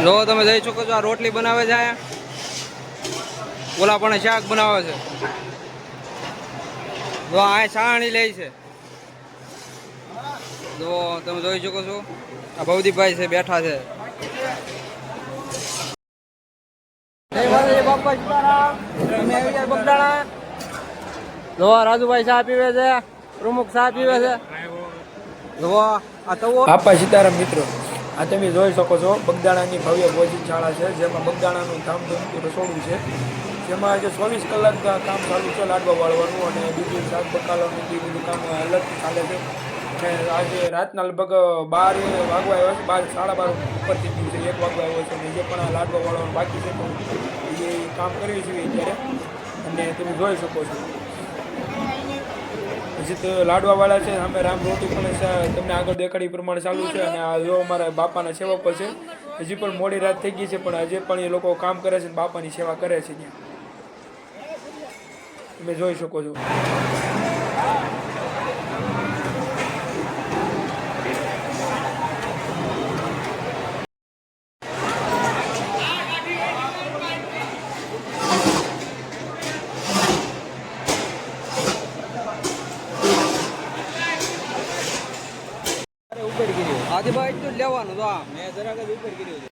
જો તમે જઈ શકો છો, આ રોટલી બનાવે છે, ઓલા પણ શાક બનાવે છે. જો આ છાણી લે છે. જો તમે જોઈ શકો છો, આ ભવદીપભાઈ છે બેઠા છે. જો રાજુભાઈ ચા પીવે છે, પ્રમુખ ચા પીવે છે. જો આ તવો બાપા સીતારામ મિત્રો, આ તમે જોઈ શકો છો બગદાણાની ભવ્ય ભોજનશાળા છે, જેમાં બગદાણાનું ધામધૂમથી રસોડું છે, જેમાં આજે 24 કલાક કામ ચાલુ છે લાડવા વાળવાનું, અને બીજું શાક બકાલાનું બીજું કામ અલગ ચાલે છે. અને આજે રાતના લગભગ 12 વાગવા આવ્યા છે, 12 સાડા 12 ઉપરથી ગયું છે, 1 વાગવા આવ્યો છે. અને જે પણ આ લાડવા વાળવાનું બાકી છે તો એ કામ કરીએ છીએ અત્યારે, અને તમે જોઈ શકો છો. હજી તો લાડવાવાળા છે, સામે રામ રોટી પણ તમને આગળ દેખાડી પ્રમાણે ચાલુ છે. અને આ જો અમારા બાપાના સેવકો છે, હજી પણ મોડી રાત થઈ ગઈ છે, પણ હજી પણ એ લોકો કામ કરે છે, બાપાની સેવા કરે છે. ત્યાં તમે જોઈ શકો છો. આદિભાઈ તો લેવાનું તો મેં જરાક જ ઉપર કર્યું છે.